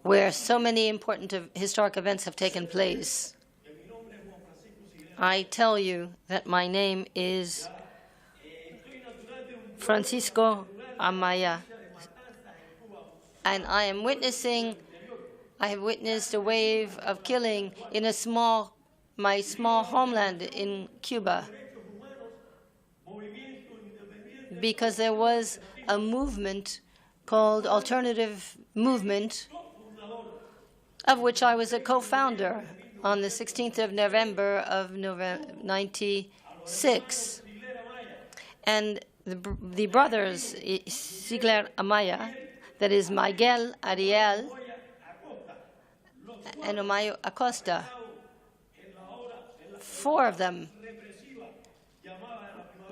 where so many important historic events have taken place. I tell you that my name is Francisco Amaya, and I have witnessed a wave of killing in my small homeland in Cuba, because there was a movement called Alternative Movement, of which I was a co-founder on the 16th of November of 1996. And the brothers Sigler Amaya, that is Miguel, Ariel, and Omayo Acosta, 4 of them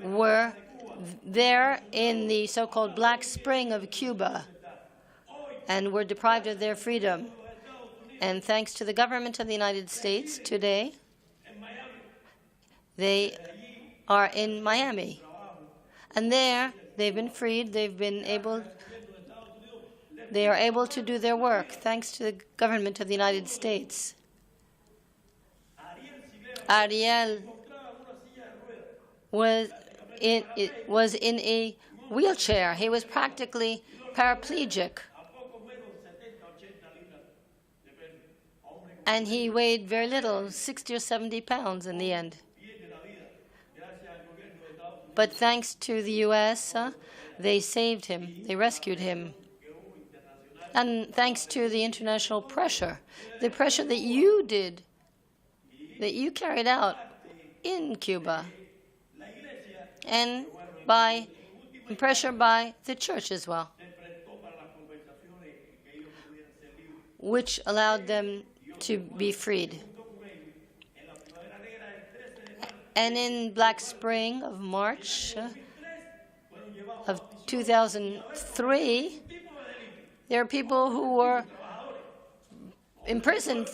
were there in the so-called Black Spring of Cuba and were deprived of their freedom. And thanks to the government of the United States today, they are in Miami. And there, they've been freed. They are able to do their work thanks to the government of the United States. Ariel was in a wheelchair. He was practically paraplegic. And he weighed very little, 60 or 70 pounds in the end. But thanks to the U.S., they saved him. They rescued him. And thanks to the international pressure, the pressure that you did, that you carried out in Cuba, and pressure by the church as well, which allowed them to be freed. And in Black Spring of March of 2003, there are people who were imprisoned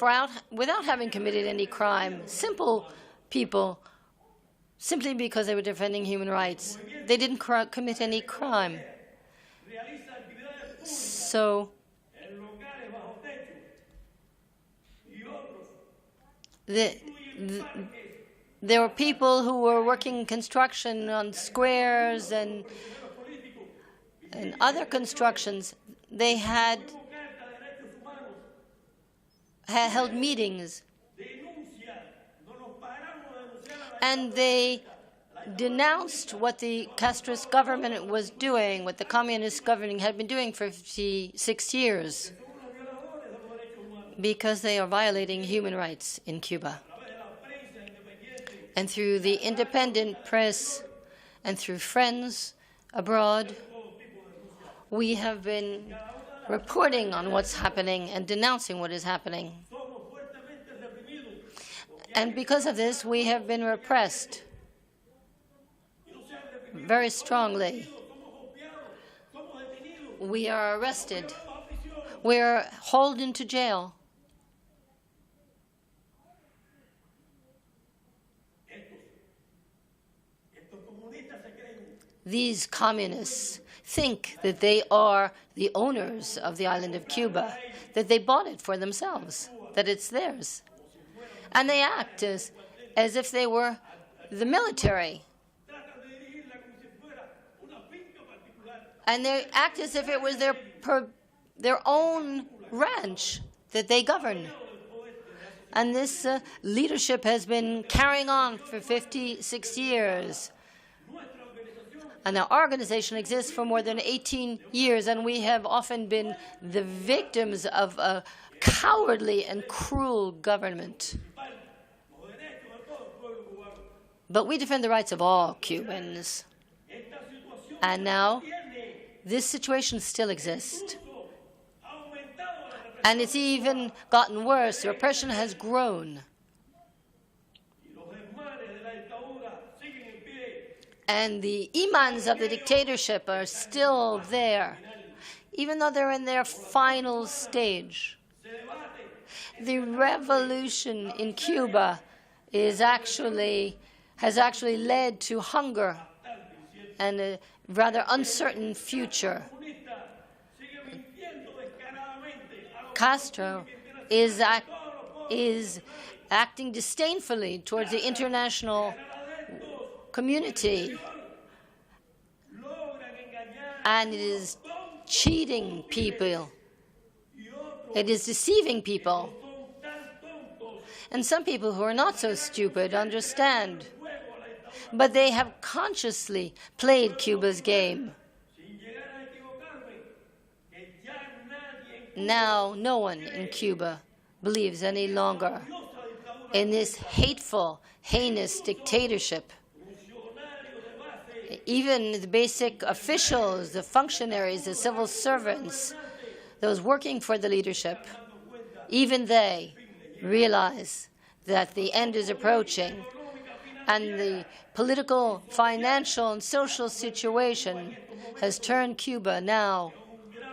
without having committed any crime, simple people, simply because they were defending human rights. They didn't commit any crime. So there were people who were working construction on squares and other constructions. They had held meetings, and they denounced what the Castrist government was doing, what the communist government had been doing for 56 years, because they are violating human rights in Cuba. And through the independent press and through friends abroad, we have been reporting on what's happening and denouncing what is happening. And because of this, we have been repressed very strongly. We are arrested. We are hauled into jail. These communists think that they are the owners of the island of Cuba, that they bought it for themselves, that it's theirs. And they act as if they were the military. And they act as if it was their own ranch that they govern. And this leadership has been carrying on for 56 years. And our organization exists for more than 18 years, and we have often been the victims of a cowardly and cruel government. But we defend the rights of all Cubans. And now, this situation still exists. And it's even gotten worse. The repression has grown. And the imams of the dictatorship are still there, even though they're in their final stage. The revolution in Cuba has actually led to hunger and a rather uncertain future. Castro is acting disdainfully towards the international community, and it is cheating people. It is deceiving people. And some people who are not so stupid understand. But they have consciously played Cuba's game. Now, no one in Cuba believes any longer in this hateful, heinous dictatorship. Even the basic officials, the functionaries, the civil servants, those working for the leadership, even they realize that the end is approaching, and the political, financial, and social situation has turned Cuba now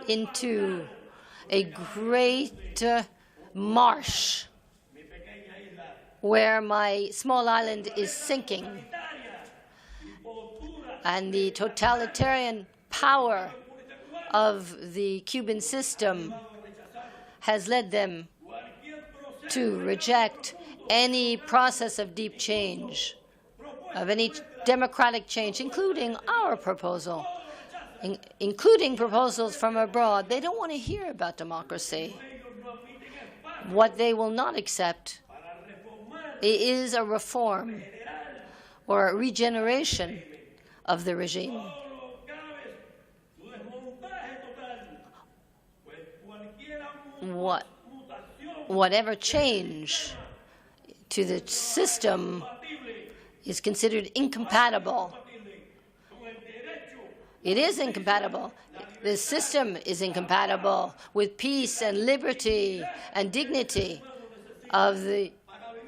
into a great marsh where my small island is sinking. And the totalitarian power of the Cuban system has led them to reject any process of deep change, of any democratic change, including our proposal, including proposals from abroad. They don't want to hear about democracy. What they will not accept is a reform or a regeneration of the regime. Whatever change to the system is considered incompatible. It is incompatible. The system is incompatible with peace and liberty and dignity of the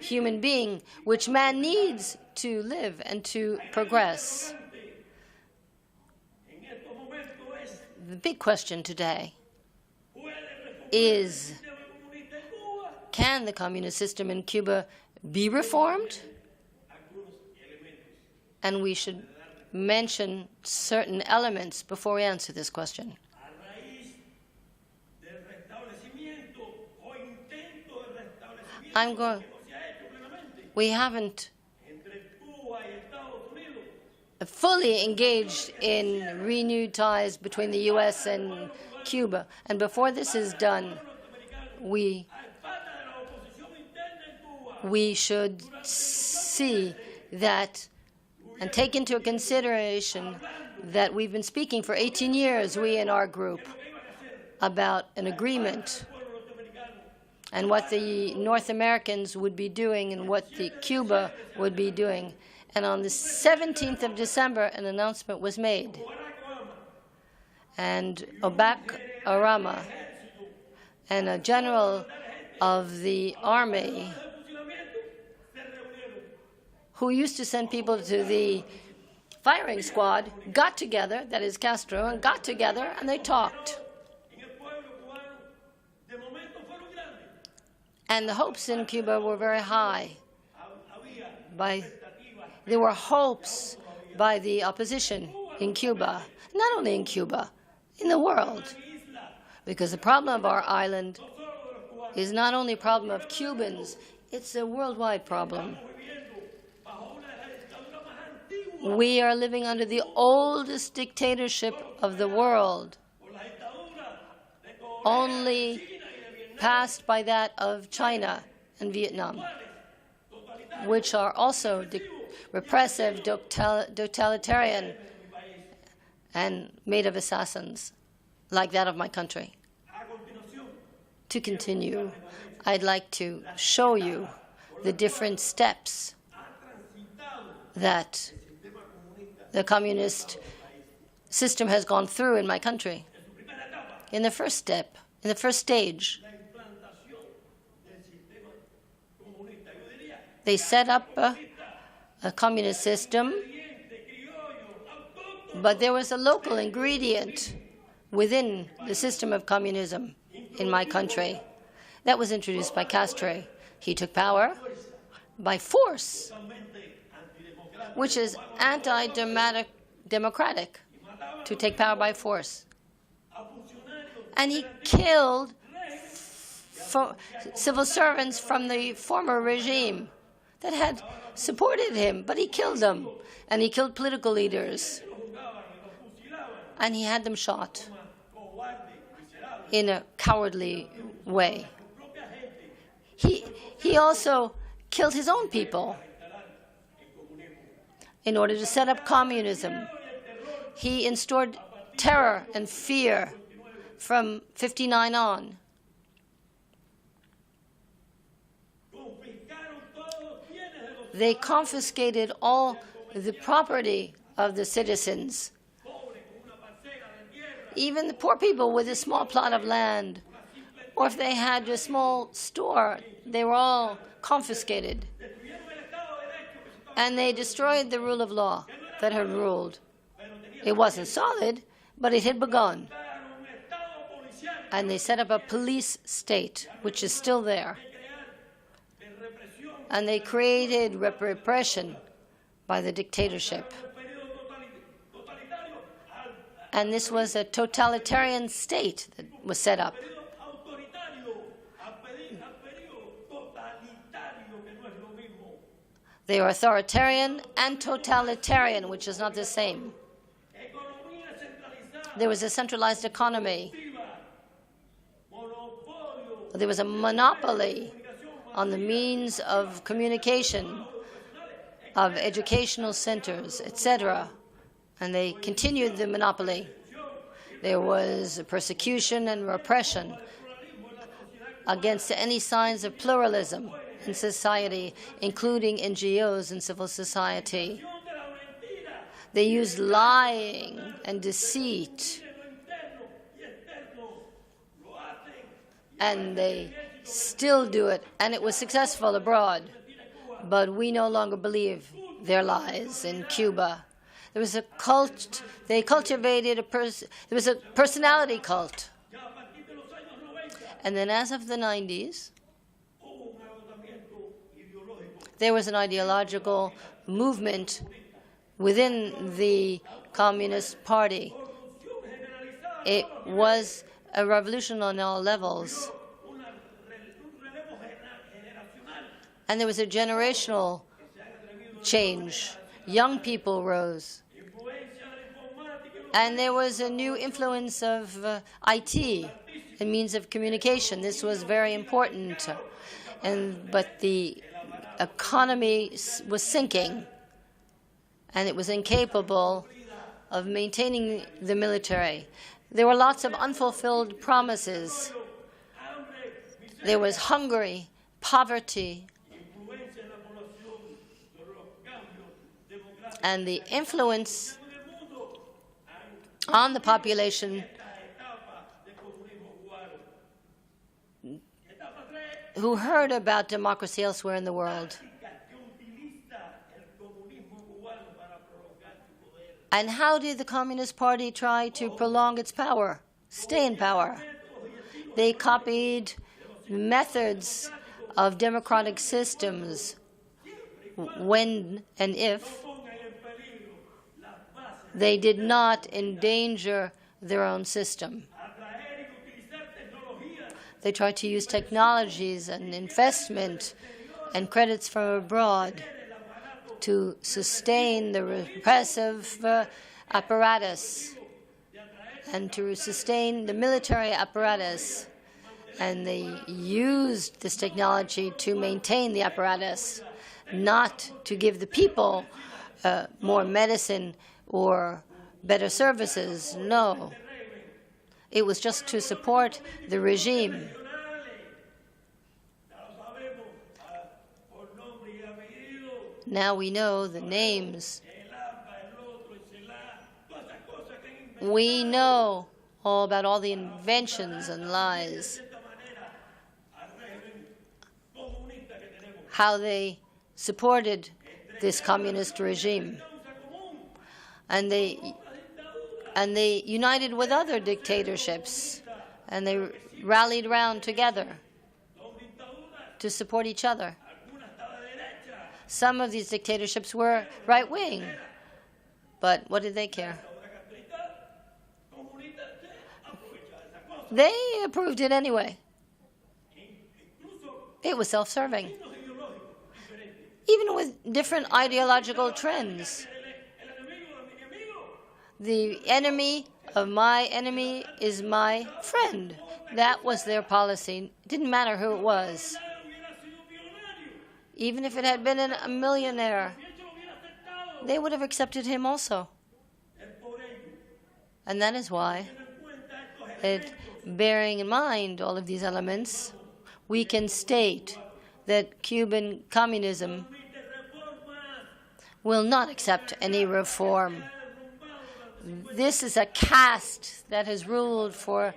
human being, which man needs to live and to progress. The big question today is, can the communist system in Cuba be reformed? And we should mention certain elements before we answer this question. We haven't fully engaged in renewed ties between the U.S. and Cuba. And before this is done, we should see that and take into consideration that we've been speaking for 18 years, we in our group, about an agreement and what the North Americans would be doing and what the Cuba would be doing. And on the 17th of December, an announcement was made. And Barack Obama and a general of the army who used to send people to the firing squad got together, that is Castro, and got together and they talked. And the hopes in Cuba were very high. There were hopes by the opposition in Cuba, not only in Cuba, in the world. Because the problem of our island is not only a problem of Cubans, it's a worldwide problem. We are living under the oldest dictatorship of the world, only passed by that of China and Vietnam, which are also repressive, totalitarian, and made of assassins, like that of my country. To continue, I'd like to show you the different steps that the communist system has gone through in my country. In the first step, in the first stage, they set up a communist system, but there was a local ingredient within the system of communism in my country that was introduced by Castro. He took power by force, which is anti-democratic, to take power by force. And he killed civil servants from the former regime that had supported him, but he killed them, and he killed political leaders, and he had them shot in a cowardly way. He also killed his own people in order to set up communism. He instaured terror and fear from 1959 on. They confiscated all the property of the citizens. Even the poor people with a small plot of land, or if they had a small store, they were all confiscated. And they destroyed the rule of law that had ruled. It wasn't solid, but it had begun. And they set up a police state, which is still there. And they created repression by the dictatorship. And this was a totalitarian state that was set up. They are authoritarian and totalitarian, which is not the same. There was a centralized economy. There was a monopoly on the means of communication, of educational centers, etc. And they continued the monopoly. There was persecution and repression against any signs of pluralism in society, including NGOs and civil society. They used lying and deceit, and they still do it, and it was successful abroad. But we no longer believe their lies in Cuba. There was a cult. They cultivated there was a personality cult. And then as of the 90s, there was an ideological movement within the Communist Party. It was a revolution on all levels. And there was a generational change. Young people rose. And there was a new influence of IT and means of communication. This was very important. But the economy was sinking, and it was incapable of maintaining the military. There were lots of unfulfilled promises. There was hunger, poverty, and the influence on the population who heard about democracy elsewhere in the world. And how did the Communist Party try to prolong its power, stay in power? They copied methods of democratic systems when and if they did not endanger their own system. They tried to use technologies and investment and credits from abroad to sustain the repressive apparatus and to sustain the military apparatus. And they used this technology to maintain the apparatus, not to give the people more medicine or better services. No. It was just to support the regime. Now we know the names. We know all about all the inventions and lies, how they supported this communist regime. And they united with other dictatorships, and they rallied around together to support each other. Some of these dictatorships were right-wing, but what did they care? They approved it anyway. It was self-serving. Even with different ideological trends. The enemy of my enemy is my friend. That was their policy. It didn't matter who it was. Even if it had been a millionaire, they would have accepted him also. And that is why, bearing in mind all of these elements, we can state that Cuban communism will not accept any reform. This is a caste that has ruled for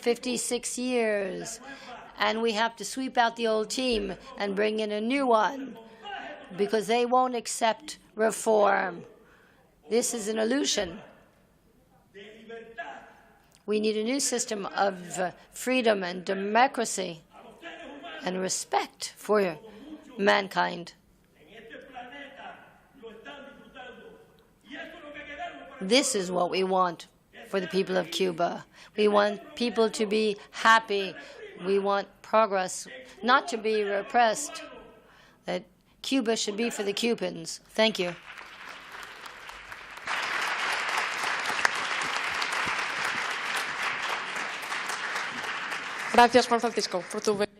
56 years, and we have to sweep out the old team and bring in a new one because they won't accept reform. This is an illusion. We need a new system of freedom and democracy and respect for mankind. This is what we want for the people of Cuba. We want people to be happy. We want progress, not to be repressed. That Cuba should be for the Cubans. Thank you. Gracias, Juan Francisco, por tu